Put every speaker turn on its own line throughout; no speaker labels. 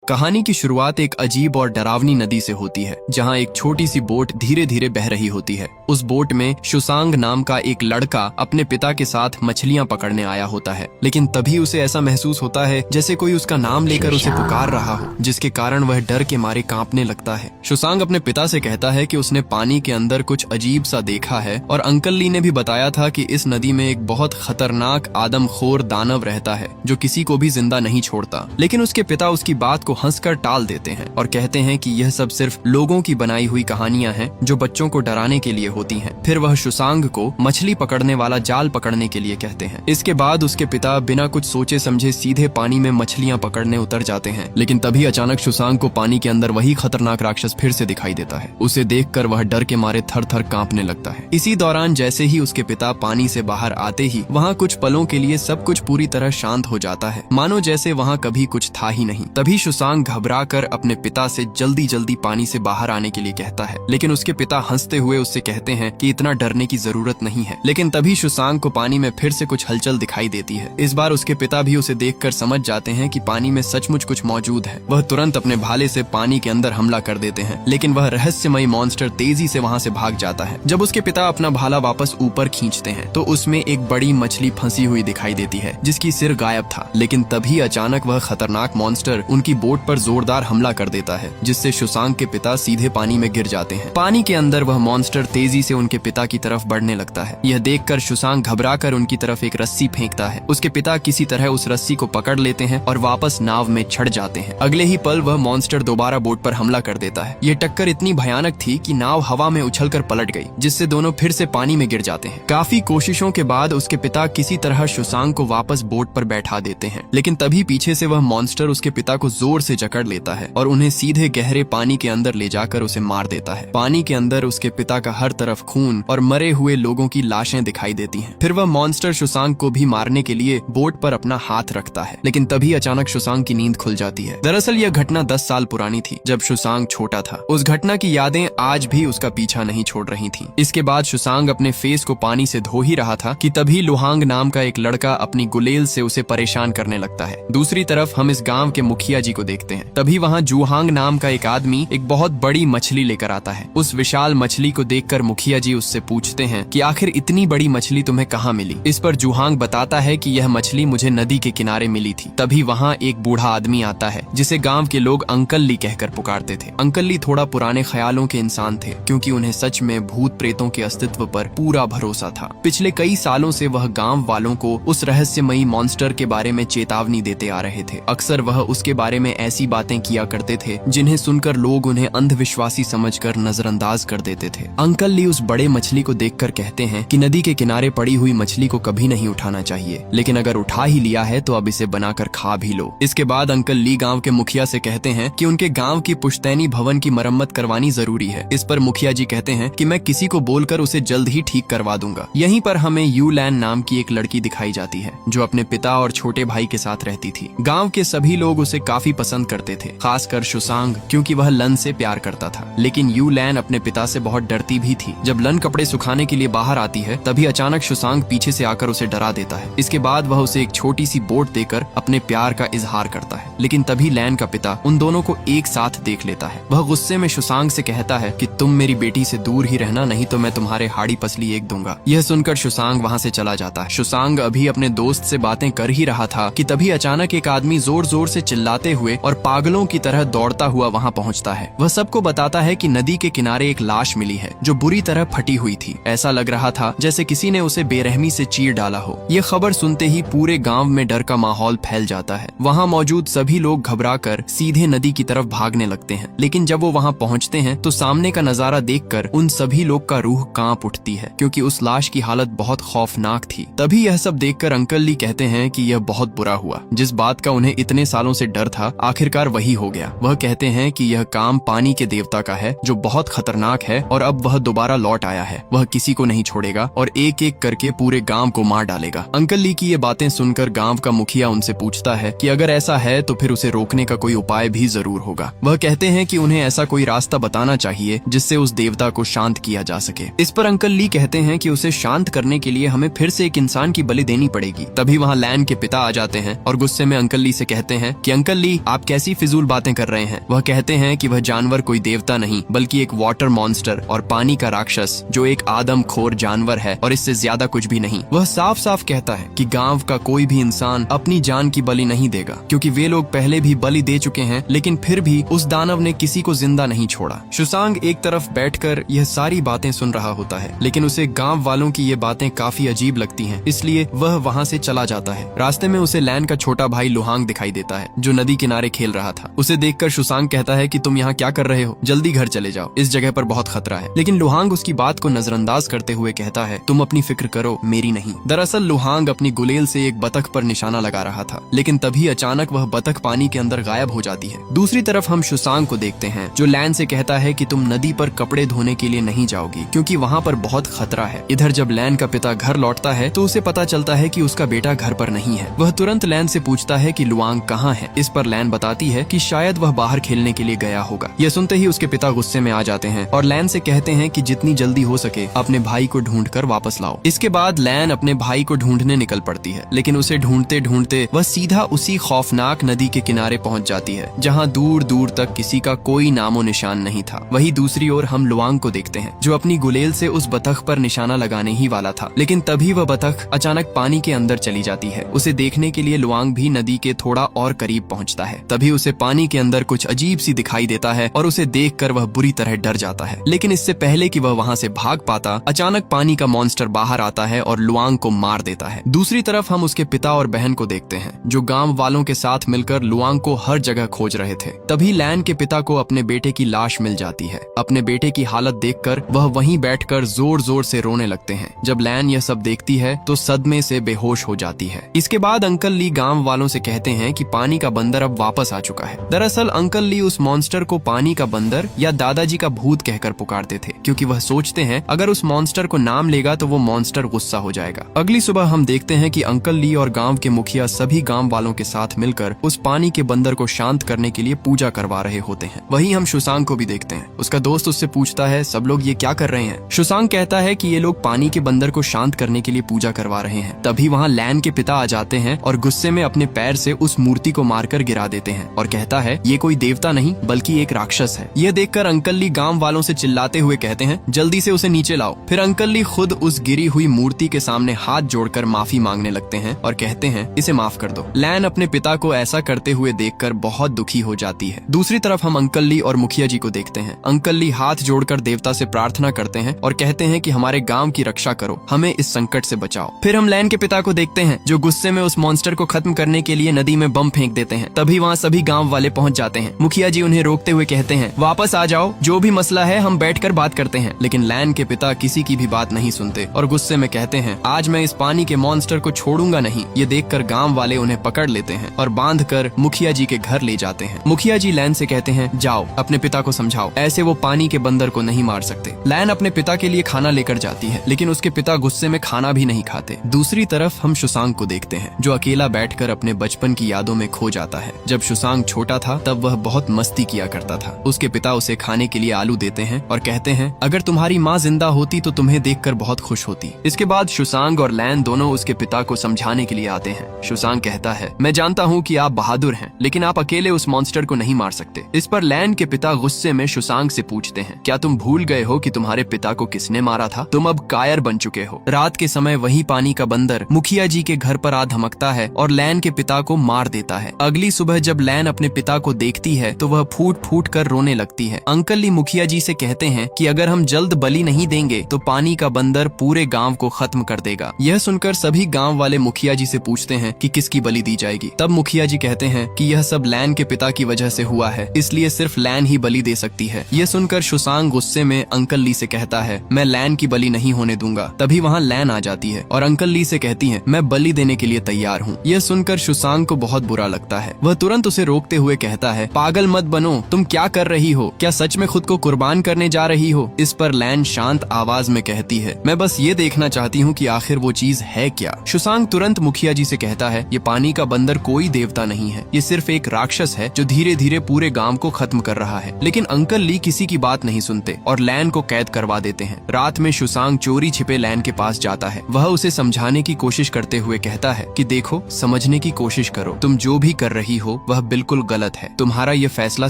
कहानी की शुरुआत एक अजीब और डरावनी नदी से होती है, जहां एक छोटी सी बोट धीरे धीरे बह रही होती है। उस बोट में शुशांग नाम का एक लड़का अपने पिता के साथ मछलियां पकड़ने आया होता है, लेकिन तभी उसे ऐसा महसूस होता है जैसे कोई उसका नाम लेकर उसे पुकार रहा हो, जिसके कारण वह डर के मारे कांपने लगता है। शुशांग अपने पिता से कहता है कि उसने पानी के अंदर कुछ अजीब सा देखा है और अंकल ली ने भी बताया था कि इस नदी में एक बहुत खतरनाक आदमखोर दानव रहता है जो किसी को भी जिंदा नहीं छोड़ता। लेकिन उसके पिता उसकी बात को हंसकर टाल देते हैं और कहते हैं कि यह सब सिर्फ लोगों की बनाई हुई कहानियां हैं जो बच्चों को डराने के लिए होती हैं। फिर वह शुशांग को मछली पकड़ने वाला जाल पकड़ने के लिए कहते हैं। इसके बाद उसके पिता बिना कुछ सोचे समझे सीधे पानी में मछलियां पकड़ने उतर जाते हैं। लेकिन तभी अचानक शुशांग को पानी के अंदर वही खतरनाक राक्षस फिर से दिखाई देता है। उसे देखकर वह डर के मारे थर थर कांपने लगता है। इसी दौरान जैसे ही उसके पिता पानी से बाहर आते ही वहाँ कुछ पलों के लिए सब कुछ पूरी तरह शांत हो जाता है, मानो जैसे वहाँ कभी कुछ था ही नहीं। तभी शुशांग घबराकर अपने पिता से जल्दी जल्दी पानी से बाहर आने के लिए कहता है, लेकिन उसके पिता हंसते हुए उससे कहते हैं कि इतना डरने की जरूरत नहीं है। लेकिन तभी शुशांग को पानी में फिर से कुछ हलचल दिखाई देती है। इस बार उसके पिता भी उसे देखकर समझ जाते हैं कि पानी में सचमुच कुछ मौजूद है। वह तुरंत अपने भाले से पानी के अंदर हमला कर देते हैं, लेकिन वह रहस्यमयी मॉन्स्टर तेजी से वहाँ से भाग जाता है। जब उसके पिता अपना भाला वापस ऊपर खींचते हैं तो उसमें एक बड़ी मछली फंसी हुई दिखाई देती है, जिसकी सिर गायब था। लेकिन तभी अचानक वह खतरनाक मॉन्स्टर उनकी बोट पर जोरदार हमला कर देता है, जिससे शुशांग के पिता सीधे पानी में गिर जाते हैं। पानी के अंदर वह मॉन्स्टर तेजी से उनके पिता की तरफ बढ़ने लगता है। यह देखकर शुशांग घबराकर उनकी तरफ एक रस्सी फेंकता है। उसके पिता किसी तरह उस रस्सी को पकड़ लेते हैं और वापस नाव में चढ़ जाते हैं। अगले ही पल वह मॉन्स्टर दोबारा बोट पर हमला कर देता है। यह टक्कर इतनी भयानक थी कि नाव हवा में उछलकर पलट गई, जिससे दोनों फिर से पानी में गिर जाते हैं। काफी कोशिशों के बाद उसके पिता किसी तरह शुशांग को वापस बोट पर बैठा देते हैं, लेकिन तभी पीछे से वह मॉन्स्टर उसके पिता को जोर से जकड़ लेता है और उन्हें सीधे गहरे पानी के अंदर ले जाकर उसे मार देता है। पानी के अंदर उसके पिता का हर तरफ खून और मरे हुए लोगों की लाशें दिखाई देती हैं। फिर वह मॉन्स्टर शुशांग को भी मारने के लिए बोट पर अपना हाथ रखता है, लेकिन तभी अचानक शुशांग की नींद खुल जाती है। दरअसल यह घटना 10 साल पुरानी थी, जब शुशांग छोटा था। उस घटना की यादें आज भी उसका पीछा नहीं छोड़ रही थीं। इसके बाद शुशांग अपने फेस को पानी से धो ही रहा था कि तभी लुहांग नाम का एक लड़का अपनी गुलेल से उसे परेशान करने लगता है। दूसरी तरफ हम इस गाँव के मुखिया जी को देखते हैं। तभी वहाँ जुहांग नाम का एक आदमी एक बहुत बड़ी मछली लेकर आता है। उस विशाल मछली को देखकर मुखिया जी उससे पूछते हैं कि आखिर इतनी बड़ी मछली तुम्हें कहाँ मिली। इस पर जुहांग बताता है कि यह मछली मुझे नदी के किनारे मिली थी। तभी वहाँ एक बूढ़ा आदमी आता है, जिसे गांव के लोग अंकल ली कहकर पुकारते थे। अंकल ली थोड़ा पुराने ख्यालों के इंसान थे, क्योंकि उन्हें सच में भूत प्रेतों के अस्तित्व पर पूरा भरोसा था। पिछले कई सालों से वह गाँव वालों को उस रहस्यमयी मॉन्स्टर के बारे में चेतावनी देते आ रहे थे। अक्सर वह उसके बारे में ऐसी बातें किया करते थे जिन्हें सुनकर लोग उन्हें अंधविश्वासी समझकर नजरअंदाज कर देते थे। अंकल ली उस बड़े मछली को देखकर कहते हैं कि नदी के किनारे पड़ी हुई मछली को कभी नहीं उठाना चाहिए, लेकिन अगर उठा ही लिया है तो अब इसे बनाकर खा भी लो। इसके बाद अंकल ली गांव के मुखिया से कहते हैं कि उनके गांव की पुश्तैनी भवन की मरम्मत करवानी जरूरी है। इस पर मुखिया जी कहते हैं कि मैं किसी को बोलकर उसे जल्द ही ठीक करवा दूंगा। यहीं पर हमें यू लैन नाम की एक लड़की दिखाई जाती है, जो अपने पिता और छोटे भाई के साथ रहती थी। गाँव के सभी लोग उसे काफी पसंद करते थे, खासकर शुशांग, क्योंकि वह लन से प्यार करता था। लेकिन यू लैन अपने पिता से बहुत डरती भी थी। जब लन कपड़े सुखाने के लिए बाहर आती है, तभी अचानक शुशांग पीछे से आकर उसे डरा देता है। इसके बाद वह उसे एक छोटी सी बोट देकर अपने प्यार का इजहार करता है। लेकिन तभी लैन का पिता उन दोनों को एक साथ देख लेता है। वह गुस्से में शुशांग से कहता है कि तुम मेरी बेटी से दूर ही रहना, नहीं तो मैं तुम्हारे हाड़ी पसली एक दूंगा। यह सुनकर शुशांग वहाँ से चला जाता है। शुशांग अभी अपने दोस्त से बातें कर ही रहा था कि तभी अचानक एक आदमी जोर जोर से चिल्लाते हुए और पागलों की तरह दौड़ता हुआ वहाँ पहुँचता है। वह सबको बताता है कि नदी के किनारे एक लाश मिली है, जो बुरी तरह फटी हुई थी। ऐसा लग रहा था जैसे किसी ने उसे बेरहमी से चीर डाला हो। यह खबर सुनते ही पूरे गांव में डर का माहौल फैल जाता है। वहां मौजूद सभी लोग घबराकर सीधे नदी की तरफ भागने लगते हैं। लेकिन जब वो वहां पहुंचते हैं तो सामने का नजारा देखकर उन सभी लोग का रूह कांप उठती है, क्योंकि उस लाश की हालत बहुत खौफनाक थी। तभी यह सब देखकर अंकल ली कहते हैं कि यह बहुत बुरा हुआ। जिस बात का उन्हें इतने सालों से डर था, आखिरकार वही हो गया। वह कहते हैं कि यह काम पानी के देवता का है, जो बहुत खतरनाक है, और अब वह दोबारा लौट आया है। वह किसी को नहीं छोड़ेगा और एक एक करके पूरे गांव को मार डालेगा। अंकल ली की ये बातें सुनकर गांव का मुखिया उनसे पूछता है कि अगर ऐसा है तो फिर उसे रोकने का कोई उपाय भी जरूर होगा। वह कहते हैं कि उन्हें ऐसा कोई रास्ता बताना चाहिए जिससे उस देवता को शांत किया जा सके। इस पर अंकल ली कहते हैं कि उसे शांत करने के लिए हमें फिर से एक इंसान की बलि देनी पड़ेगी। तभी वहाँ लैन के पिता आ जाते हैं और गुस्से में अंकल ली से कहते हैं कि अंकल ली, आप कैसी फिजूल बातें कर रहे हैं। वह कहते हैं कि वह जानवर कोई देवता नहीं बल्कि एक वाटर मॉन्स्टर और पानी का राक्षस जो एक आदमखोर जानवर है और इससे ज्यादा कुछ भी नहीं। वह साफ साफ कहता है कि गांव का कोई भी इंसान अपनी जान की बलि नहीं देगा क्योंकि वे लोग पहले भी बलि दे चुके हैं, लेकिन फिर भी उस दानव ने किसी को जिंदा नहीं छोड़ा। सुसांग एक तरफ बैठकर यह सारी बातें सुन रहा होता है, लेकिन उसे गांव वालों की ये बातें काफी अजीब लगती हैं, इसलिए वह वहाँ से चला जाता है। रास्ते में उसे लैन का छोटा भाई लुहांग दिखाई देता है जो नदी किनारे खेल रहा था। उसे देखकर सुसांग कहता है कि तुम यहाँ क्या कर रहे हो, जल्दी घर चले जाओ, इस जगह पर बहुत खतरा है। लेकिन लुहांग उसकी बात को नजरअंदाज करते हुए कहता है तुम अपनी फिक्र करो, मेरी नहीं। दरअसल लुहांग अपनी गुलेल से एक बतख पर निशाना लगा रहा था, लेकिन तभी अचानक वह बतख पानी के अंदर गायब हो जाती है। दूसरी तरफ हम सुसांग को देखते हैं जो लैन से कहता है कि तुम नदी पर कपड़े धोने के लिए नहीं जाओगी क्योंकि वहाँ पर बहुत खतरा है। इधर जब लैन का पिता घर लौटता है तो उसे पता चलता है कि उसका बेटा घर पर नहीं है। वह तुरंत लैन से पूछता है कि लुआंग कहाँ है। इस पर लैन बताती है कि शायद वह बाहर खेलने के लिए गया होगा। यह सुनते ही उसके पिता गुस्से में आ जाते हैं और लैन से कहते हैं कि जितनी जल्दी हो सके अपने भाई को ढूंढकर वापस लाओ। इसके बाद लैन अपने भाई को ढूंढने निकल पड़ती है, लेकिन उसे ढूंढते ढूंढते वह सीधा उसी खौफनाक नदी के किनारे पहुंच जाती है जहां दूर दूर तक किसी का कोई नामो निशान नहीं था। वहीं दूसरी ओर हम लुआंग को देखते हैं जो अपनी गुलेल से उस बतख पर निशाना लगाने ही वाला था, लेकिन तभी वह बतख अचानक पानी के अंदर चली जाती है। उसे देखने के लिए लुआंग भी नदी के थोड़ा और करीब पहुंचता है। तभी उसे पानी के अंदर कुछ अजीब सी दिखाई देता है और उसे देखकर वह बुरी तरह डर जाता है। लेकिन इससे पहले कि वह वहां से भाग पाता, अचानक पानी का मॉन्स्टर बाहर आता है और लुआंग को मार देता है। दूसरी तरफ हम उसके पिता और बहन को देखते हैं जो गांव वालों के साथ मिलकर लुआंग को हर जगह खोज रहे थे। तभी लैन के पिता को अपने बेटे की लाश मिल जाती है। अपने बेटे की हालत देखकर वह वहीं बैठकर जोर जोर से रोने लगते हैं। जब लैन यह सब देखती है तो सदमे से बेहोश हो जाती है। इसके बाद अंकल ली गांव वालों से कहते हैं कि पानी का बंदर अब वापस आ चुका है। दरअसल अंकल ली उस मॉन्स्टर को पानी का बंदर या दादाजी का भूत कहकर पुकारते थे क्योंकि वह सोचते हैं अगर उस मॉन्स्टर को नाम लेगा तो वो मॉन्स्टर गुस्सा हो जाएगा। अगली सुबह हम देखते हैं कि अंकल ली और गांव के मुखिया सभी गांव वालों के साथ मिलकर उस पानी के बंदर को शांत करने के लिए पूजा करवा रहे होते हैं। वहीं हम सुसांग को भी देखते हैं। उसका दोस्त उससे पूछता है सब लोग ये क्या कर रहे हैं। सुसांग कहता है कि ये लोग पानी के बंदर को शांत करने के लिए पूजा करवा रहे हैं। तभी वहाँ लैन के पिता आ जाते हैं और गुस्से में अपने पैर से उस मूर्ति को मारकर गिरा देते हैं और कहता है ये कोई देवता नहीं बल्कि एक राक्षस है। यह देखकर अंकल ली गांव वालों से चिल्लाते हुए कहते हैं जल्दी से उसे नीचे लाओ। फिर अंकल ली खुद उस गिरी हुई मूर्ति के सामने हाथ जोड़कर माफी मांगने लगते हैं और कहते हैं इसे माफ कर दो। लैन अपने पिता को ऐसा करते हुए देखकर बहुत दुखी हो जाती है। दूसरी तरफ हम अंकल ली और मुखिया जी को देखते हैं। अंकल ली हाथ जोड़कर देवता से प्रार्थना करते हैं और कहते हैं कि हमारे गांव की रक्षा करो, हमें इस संकट से बचाओ। फिर हम लैन के पिता को देखते हैं जो गुस्से में उस मॉन्स्टर को खत्म करने के लिए नदी में बम फेंक देते हैं। तभी वहाँ सभी गांव वाले पहुँच जाते हैं। मुखिया जी उन्हें रोकते हुए कहते हैं वापस आ जाओ, जो भी मसला है हम बैठकर बात करते हैं। लेकिन लैन के पिता किसी की भी बात नहीं सुनते और गुस्से में कहते हैं आज मैं इस पानी के मॉन्स्टर को छोड़ूंगा नहीं। ये देखकर गांव वाले उन्हें पकड़ लेते हैं और बांधकर मुखिया जी के घर ले जाते हैं। मुखिया जी लैन से कहते हैं जाओ अपने पिता को समझाओ, ऐसे वो पानी के बंदर को नहीं मार सकते। लैन अपने पिता के लिए खाना लेकर जाती है, लेकिन उसके पिता गुस्से में खाना भी नहीं खाते। दूसरी तरफ हम सुसांग को देखते हैं जो अकेला बैठकर अपने बचपन की यादों में खो जाता है। जब सुसांग छोटा था तब वह बहुत मस्ती किया करता था। उसके पिता उसे खाने के लिए आलू देते हैं और कहते हैं अगर तुम्हारी माँ जिंदा होती तो तुम्हें देखकर बहुत खुश होती। इसके बाद सुसांग और लैन दोनों उसके पिता को समझाने के लिए आते हैं। सुसांग कहता है मैं जानता हूँ कि आप बहादुर हैं, लेकिन आप अकेले उस मॉन्स्टर को नहीं मार सकते। इस पर लैन के पिता गुस्से में सुसांग से पूछते हैं क्या तुम भूल गए हो कि तुम्हारे पिता को किसने मारा था? तुम अब कायर बन चुके हो। रात के समय वही पानी का बंदर मुखिया जी के घर पर आ धमकता है और लैन के पिता को मार देता है। अगली सुबह जब लैन अपने पिता को देखती है तो वह फूट फूट कर रोने लगती है। अंकल ली मुखिया जी से कहते हैं कि अगर हम जल्द बलि नहीं देंगे तो पानी का बंदर पूरे गांव को खत्म कर देगा। यह सुनकर सभी गांव वाले मुखिया जी से पूछते हैं कि किसकी बलि दी जाएगी। तब मुखिया जी कहते हैं कि यह सब लैन के पिता की वजह से हुआ है, इसलिए सिर्फ लैन ही बलि दे सकती है। यह सुनकर सुसांग गुस्से में अंकल ली से कहता है मैं लैन की बलि नहीं होने दूंगा। तभी वहाँ लैन आ जाती है और अंकल ली से कहती है मैं बलि देने के लिए तैयार हूँ। यह सुनकर सुसांग को बहुत बुरा लगता है। वह तुरंत उसे रोकते हुए कहता है पागल मत बनो, तुम क्या कर रही हो? क्या सच में खुद को कुर्बान करने जा रही हो? इस पर लैन शांत आवाज में कहती है मैं बस ये देखना चाहती हूँ कि आखिर वो चीज है क्या। सुसांग तुरंत मुखिया जी से कहता है ये पानी का बंदर कोई देवता नहीं है, ये सिर्फ एक राक्षस है जो धीरे धीरे पूरे गांव को खत्म कर रहा है। लेकिन अंकल ली किसी की बात नहीं सुनते और लैन को कैद करवा देते हैं। रात में सुसांग चोरी छिपे लैन के पास जाता है। वह उसे समझाने की कोशिश करते हुए कहता है कि देखो समझने की कोशिश करो, तुम जो भी कर रही हो वह बिल्कुल गलत है। तुम्हारा ये फैसला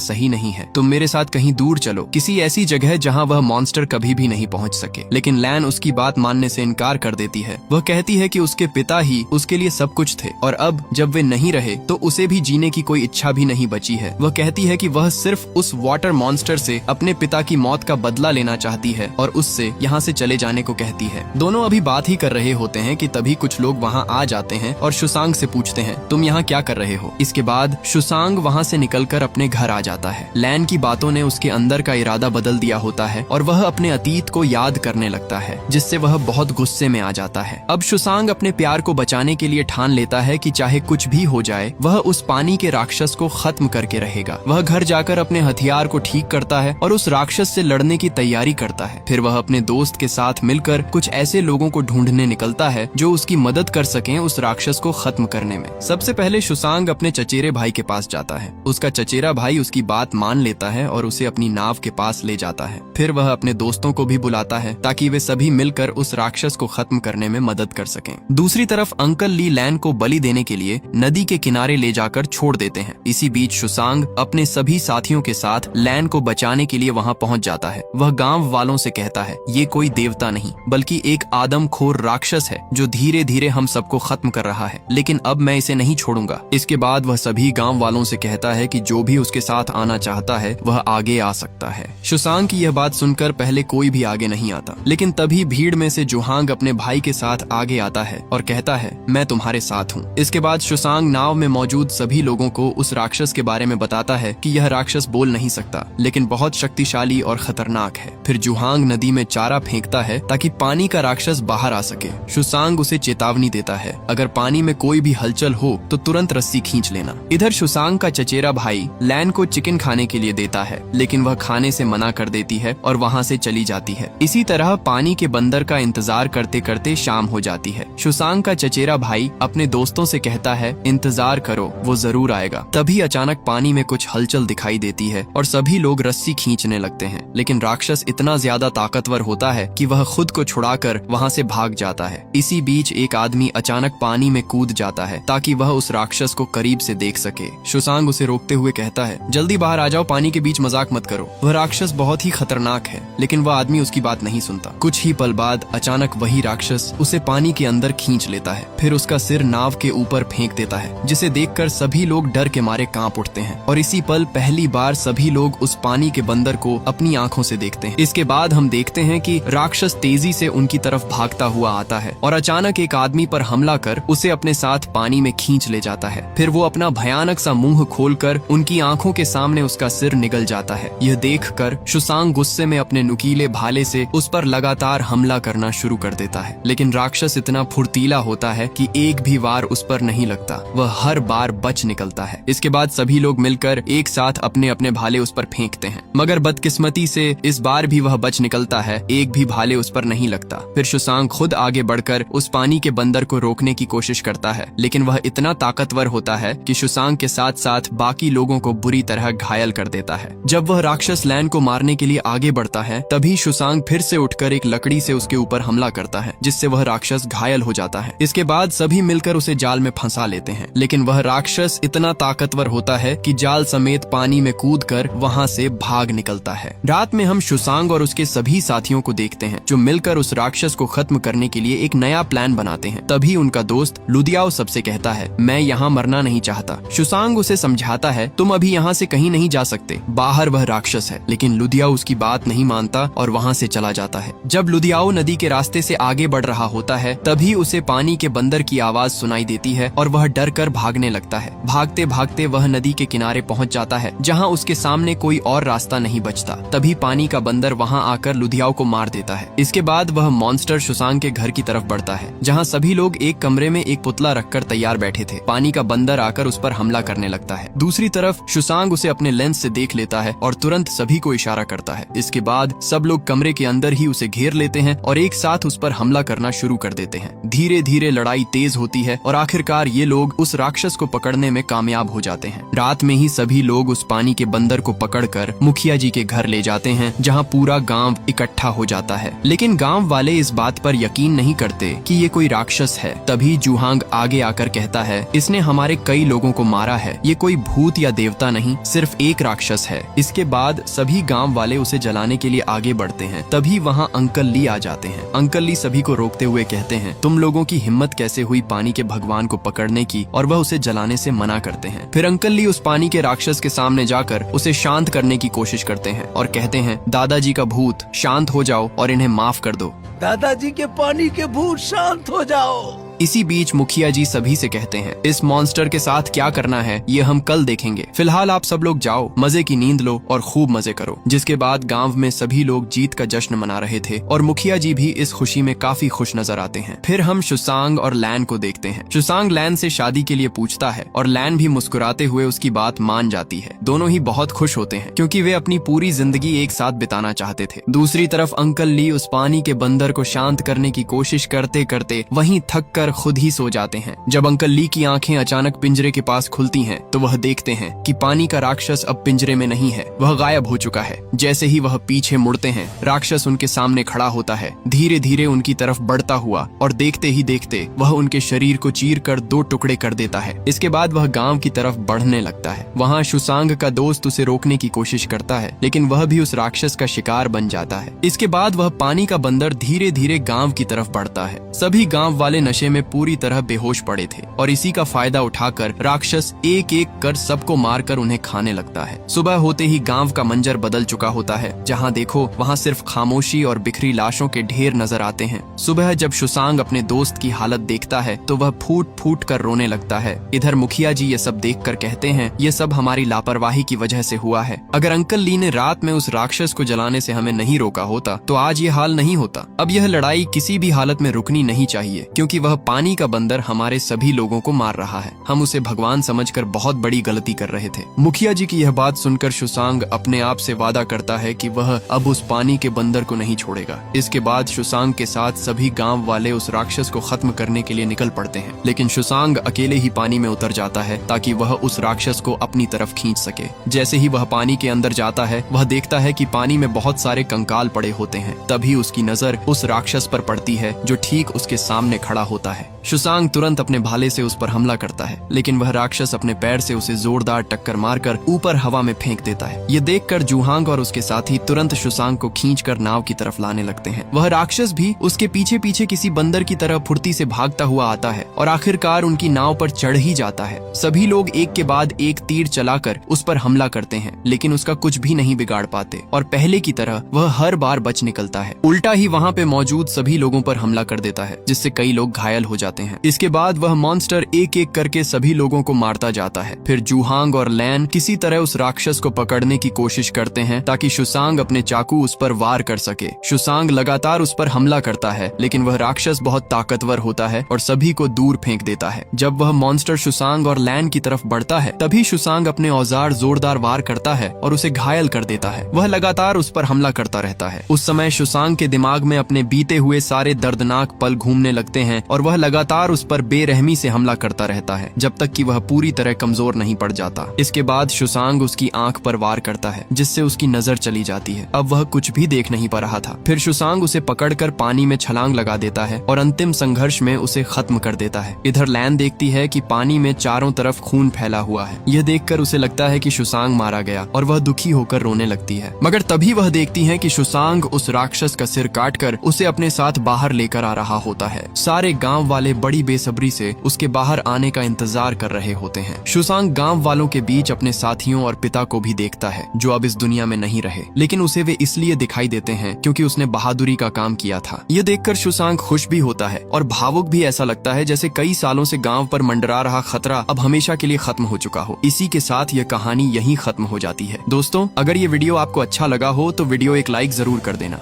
सही नहीं है। तुम मेरे साथ कहीं दूर चलो, किसी ऐसी जगह जहाँ वह मॉन्स्टर कभी भी नहीं पहुँच सके। लेकिन लैन उसकी बात मानने से इनकार कर देती है। वह कहती है कि उसके पिता ही उसके लिए सब कुछ थे और अब जब वे नहीं रहे तो उसे भी जीने की कोई इच्छा भी नहीं बची है। वह कहती है कि वह सिर्फ उस वाटर मॉन्स्टर से अपने पिता की मौत का बदला लेना चाहती है और उससे यहाँ से चले जाने को कहती है। दोनों अभी बात ही कर रहे होते हैं कि तभी कुछ लोग वहाँ आ जाते हैं और शुसांग से पूछते हैं, तुम यहाँ क्या कर रहे हो? इसके बाद शुसांग वहाँ से निकलकर अपने घर आ जाता है। लैन की बातों ने उसके अंदर का इरादा बदल दिया होता है और वह अपने अतीत को याद करने लगता है, जिससे वह बहुत गुस्से में आ जाता है। अब शुसांग अपने प्यार को बचाने के लिए ठान लेता है कि चाहे कुछ भी हो जाए वह उस पानी के राक्षस को खत्म करके रहेगा। वह घर जाकर अपने हथियार को ठीक करता है और उस राक्षस से लड़ने की तैयारी करता है। फिर वह अपने दोस्त के साथ मिलकर कुछ ऐसे लोगों को ढूंढने निकलता है जो उसकी मदद कर सकें उस राक्षस को खत्म करने में। सबसे पहले शुसांग अपने चचेरे भाई के पास जाता है। उसका चचेरा भाई उसकी बात मान लेता है और उसे अपनी नाव के पास ले जाता है। फिर वह अपने दोस्तों को भी बुलाता है ताकि वे सभी मिलकर उस राक्षस को खत्म करने में मदद कर सकें। दूसरी तरफ अंकल ली लैन को बलि देने के लिए नदी के किनारे ले जाकर छोड़ देते हैं। इसी बीच शुसांग अपने सभी साथियों के साथ लैन को बचाने के लिए वहां पहुंच जाता है। वह गांव वालों से कहता है, ये कोई देवता नहीं बल्कि एक आदमखोर राक्षस है जो धीरे धीरे हम सबको खत्म कर रहा है, लेकिन अब मैं इसे नहीं छोड़ूंगा। इसके बाद वह सभी गांव वालों से कहता है कि जो भी उसके साथ आना चाहता है वह आगे आ सकता है। शुसांग की यह बात सुनकर पहले कोई भी आगे नहीं आता, लेकिन तभी भीड़ में से जुहांग अपने भाई के साथ आगे आता है और कहता है, मैं तुम्हारे साथ हूँ। इसके बाद शुसांग नाव में मौजूद सभी लोगों को उस राक्षस के बारे में बताता है कि यह राक्षस बोल नहीं सकता लेकिन बहुत शक्तिशाली और खतरनाक है। फिर जुहांग नदी में चारा फेंकता है ताकि पानी का राक्षस बाहर आ सके। शुसांग उसे चेतावनी देता है, अगर पानी में कोई भी हलचल हो तो तुरंत रस्सी खींच लेना। इधर शुसांग का चचेरा भाई लैन को चिकन खाने के लिए देता है, लेकिन वह खाने से मना कर देती है और वहाँ से चली जाती है। इसी तरह पानी के बंदर का इंतजार करते करते शाम हो जाती है। शुसांग का चचेरा भाई अपने दोस्तों से कहता है, इंतजार करो, वो जरूर आएगा। तभी अचानक पानी में कुछ हलचल दिखाई देती है और सभी लोग रस्सी खींचने लगते हैं, लेकिन राक्षस इतना ज्यादा ताकतवर होता है कि वह खुद को छुड़ाकर वहाँ से भाग जाता है। इसी बीच एक आदमी अचानक पानी में कूद जाता है ताकि वह उस राक्षस को करीब से देख सके। शुसांग उसे रोकते हुए कहता है, जल्दी बाहर आ जाओ, पानी के बीच मजाक मत करो। वह राक्षस बहुत ही खतरनाक है, लेकिन वह आदमी उसकी बात नहीं सुनता। कुछ ही पल बाद अचानक वही राक्षस उसे पानी के अंदर खींच लेता है, फिर उसका सिर नाव के ऊपर फेंक देता है, जिसे देखकर सभी लोग डर के मारे कांप उठते हैं। और इसी पल पहली बार सभी लोग उस पानी के बंदर को अपनी आंखों से देखते हैं। इसके बाद हम देखते हैं कि राक्षस तेजी से उनकी तरफ भागता हुआ आता है और अचानक एक आदमी पर हमला कर उसे अपने साथ पानी में खींच ले जाता है। फिर वो अपना भयानक सा मुंह खोलकर उनकी आंखों के सामने उसका सिर निगल जाता है। यह देखकर शुसांग गुस्से में अपने नुकीले भाले से उस पर लगातार हमला करना शुरू कर देता है, लेकिन राक्षस इतना फुर्तीला होता है कि एक भी वार उस पर नहीं लगता। वह हर बार बच निकलता है। इसके बाद सभी लोग मिलकर एक साथ अपने अपने भाले उस पर फेंकते हैं, मगर बदकिस्मती से इस बार भी वह बच निकलता है, एक भी भाले उस पर नहीं लगता। फिर शुसांग खुद आगे बढ़कर उस पानी के बंदर को रोकने की कोशिश करता है, लेकिन वह इतना ताकतवर होता है कि शुसांग के साथ साथ बाकी लोगों को बुरी तरह घायल कर देता है। जब वह राक्षस लैन को मारने के लिए आगे बढ़ता है, तभी शुसांग फिर से उठकर एक लकड़ी से उसके ऊपर हमला करता है, जिससे वह राक्षस घायल हो जाता है। इसके बाद सभी मिलकर उसे जाल में फंसा लेते हैं, लेकिन वह राक्षस इतना ताकतवर होता है कि जाल समेत पानी में कूदकर वहां से भाग निकलता है। रात में हम शुसांग और उसके सभी साथियों को देखते हैं जो मिलकर उस राक्षस को खत्म करने के लिए एक नया प्लान बनाते हैं। तभी उनका दोस्त लुदियाओ सबसे कहता है, मैं यहाँ मरना नहीं चाहता। शुसांग उसे समझाता है, तुम अभी यहाँ से कहीं नहीं जा सकते, बाहर वह राक्षस है। लेकिन लुदियाओ उसकी बात नहीं मानता और वहाँ से चला जाता है। जब लुदियाओ नदी के रास्ते से आगे बढ़ रहा होता है, तभी उसे पानी के बंदर की आवाज सुनाई देती है और वह डर कर भागने लगता है। भागते भागते वह नदी के किनारे पहुँच जाता है, जहाँ उसके सामने कोई और रास्ता नहीं बचता। तभी पानी का बंदर वहाँ आकर लुदियाओ को मार देता है। इसके बाद वह मॉन्स्टर शुसांग के घर की तरफ बढ़ता है, जहाँ सभी लोग एक कमरे में एक पुतला रखकर तैयार बैठे थे। पानी का बंदर आकर उस पर हमला करने लगता है। दूसरी तरफ शुसांग उसे अपने लेंस से देख लेता है और तुरंत सभी को इशारा करता है। इसके बाद सब लोग कमरे के अंदर ही उसे घेर लेते हैं और एक साथ उस पर हमला करना शुरू कर देते हैं। धीरे धीरे लड़ाई तेज होती है और आखिरकार ये लोग उस राक्षस को पकड़ने में कामयाब हो जाते हैं। रात में ही सभी लोग उस पानी के बंदर को पकड़कर मुखिया जी के घर ले जाते हैं, जहाँ पूरा गांव इकट्ठा हो जाता है। लेकिन गांव वाले इस बात पर यकीन नहीं करते कि ये कोई राक्षस है। तभी जुहांग आगे आकर कहता है, इसने हमारे कई लोगों को मारा है ये कोई भूत या देवता नहीं, सिर्फ एक राक्षस है। इसके बाद सभी गांव वाले उसे जलाने के लिए आगे बढ़ते हैं। तभी वहाँ अंकल ली आ जाते हैं। अंकल ली सभी को रोकते हुए कहते हैं, तुम लोगों की हिम्मत कैसे हुई पानी के भगवान को पकड़ने की, और वह उसे जलाने से मना करते हैं। फिर अंकल ली उस पानी के राक्षस के सामने जाकर उसे शांत करने की कोशिश करते हैं और कहते हैं, दादाजी का भूत शांत हो जाओ और इन्हें माफ कर दो।
दादाजी के पानी के भूत शांत हो जाओ।
इसी बीच मुखिया जी सभी से कहते हैं, इस मॉन्स्टर के साथ क्या करना है ये हम कल देखेंगे, फिलहाल आप सब लोग जाओ, मजे की नींद लो और खूब मजे करो। जिसके बाद गांव में सभी लोग जीत का जश्न मना रहे थे और मुखिया जी भी इस खुशी में काफी खुश नजर आते हैं। फिर हम शुशांग और लैन को देखते हैं। शुशांग लैन से शादी के लिए पूछता है और लैन भी मुस्कुराते हुए उसकी बात मान जाती है। दोनों ही बहुत खुश होते हैं क्योंकि वे अपनी पूरी जिंदगी एक साथ बिताना चाहते थे। दूसरी तरफ अंकल ली उस पानी के बंदर को शांत करने की कोशिश करते करते वहीं थक कर खुद ही सो जाते हैं। जब अंकल ली की आंखें अचानक पिंजरे के पास खुलती हैं, तो वह देखते हैं कि पानी का राक्षस अब पिंजरे में नहीं है, वह गायब हो चुका है। जैसे ही वह पीछे मुड़ते हैं, राक्षस उनके सामने खड़ा होता है, धीरे धीरे उनकी तरफ बढ़ता हुआ, और देखते ही देखते वह उनके शरीर को चीर कर 2 टुकड़े कर देता है। इसके बाद वह गांव की तरफ बढ़ने लगता है। वहाँ शुशांग का दोस्त उसे रोकने की कोशिश करता है, लेकिन वह भी उस राक्षस का शिकार बन जाता है। इसके बाद वह पानी का बंदर धीरे धीरे गांव की तरफ बढ़ता है। सभी गांव वाले नशे में पूरी तरह बेहोश पड़े थे और इसी का फायदा उठाकर राक्षस एक एक कर सबको मारकर उन्हें खाने लगता है। सुबह होते ही गांव का मंजर बदल चुका होता है। जहां देखो वहां सिर्फ खामोशी और बिखरी लाशों के ढेर नजर आते हैं। सुबह जब शुशांग अपने दोस्त की हालत देखता है तो वह फूट फूट कर रोने लगता है। इधर मुखिया जी ये सब देखकर कहते हैं, ये सब हमारी लापरवाही की वजह से हुआ है। अगर अंकल ली ने रात में उस राक्षस को जलाने से हमें नहीं रोका होता तो आज ये हाल नहीं होता। अब यह लड़ाई किसी भी हालत में रुकनी नहीं चाहिए, क्योंकि वह पानी का बंदर हमारे सभी लोगों को मार रहा है। हम उसे भगवान समझकर बहुत बड़ी गलती कर रहे थे। मुखिया जी की यह बात सुनकर शुशांग अपने आप से वादा करता है कि वह अब उस पानी के बंदर को नहीं छोड़ेगा। इसके बाद शुशांग के साथ सभी गांव वाले उस राक्षस को खत्म करने के लिए निकल पड़ते हैं, लेकिन शुशांग अकेले ही पानी में उतर जाता है ताकि वह उस राक्षस को अपनी तरफ खींच सके। जैसे ही वह पानी के अंदर जाता है, वह देखता है कि पानी में बहुत सारे कंकाल पड़े होते हैं। तभी उसकी नजर उस राक्षस पर पड़ती है जो ठीक उसके सामने खड़ा होता है। शुशांग तुरंत अपने भाले से उस पर हमला करता है, लेकिन वह राक्षस अपने पैर से उसे जोरदार टक्कर मारकर ऊपर हवा में फेंक देता है। ये देखकर जूहांग और उसके साथी तुरंत शुशांग को खींचकर नाव की तरफ लाने लगते हैं। वह राक्षस भी उसके पीछे पीछे किसी बंदर की तरह फुर्ती से भागता हुआ आता है और आखिरकार उनकी नाव पर चढ़ ही जाता है। सभी लोग एक के बाद एक तीर चलाकर उस पर हमला करते हैं, लेकिन उसका कुछ भी नहीं बिगाड़ पाते और पहले की तरह वह हर बार बच निकलता है। उल्टा ही वहाँ पे मौजूद सभी लोगों पर हमला कर देता है, जिससे कई लोग घायल हो जाते हैं। इसके बाद वह मॉन्स्टर एक एक करके सभी लोगों को मारता जाता है। फिर जूहांग और लैन किसी तरह उस राक्षस को पकड़ने की कोशिश करते हैं ताकि शुशांग अपने चाकू उस पर वार कर सके। शुशांग लगातार उस पर हमला करता है, लेकिन वह राक्षस बहुत ताकतवर होता है और सभी को दूर फेंक देता है। जब वह मॉन्स्टर शुशांग और लैन की तरफ बढ़ता है, तभी शुशांग अपने औजार जोरदार वार करता है और उसे घायल कर देता है। वह लगातार उस पर हमला करता रहता है। उस समय शुशांग के दिमाग में अपने बीते हुए सारे दर्दनाक पल घूमने लगते हैं और वह लगातार उस पर बेरहमी से हमला करता रहता है जब तक कि वह पूरी तरह कमजोर नहीं पड़ जाता। इसके बाद शुशांग उसकी आंख पर वार करता है, जिससे उसकी नजर चली जाती है। अब वह कुछ भी देख नहीं पा रहा था। फिर शुशांग उसे पकड़कर पानी में छलांग लगा देता है और अंतिम संघर्ष में उसे खत्म कर देता है। इधर लैन देखती है कि पानी में चारों तरफ खून फैला हुआ है। यह देखकर उसे लगता है कि शुशांग मारा गया और वह दुखी होकर रोने लगती है। मगर तभी वह देखती है कि शुशांग उस राक्षस का सिर काटकर उसे अपने साथ बाहर लेकर आ रहा होता है। सारे गांव वाले बड़ी बेसब्री से उसके बाहर आने का इंतजार कर रहे होते हैं। शुशांग गांव वालों के बीच अपने साथियों और पिता को भी देखता है, जो अब इस दुनिया में नहीं रहे, लेकिन उसे वे इसलिए दिखाई देते हैं क्योंकि उसने बहादुरी का काम किया था। यह देखकर शुशांग खुश भी होता है और भावुक भी। ऐसा लगता है जैसे कई सालों से गांव पर मंडरा रहा खतरा अब हमेशा के लिए खत्म हो चुका हो। इसी के साथ यह कहानी यहीं खत्म हो जाती है। दोस्तों, अगर ये वीडियो आपको अच्छा लगा हो तो वीडियो एक लाइक जरूर कर देना।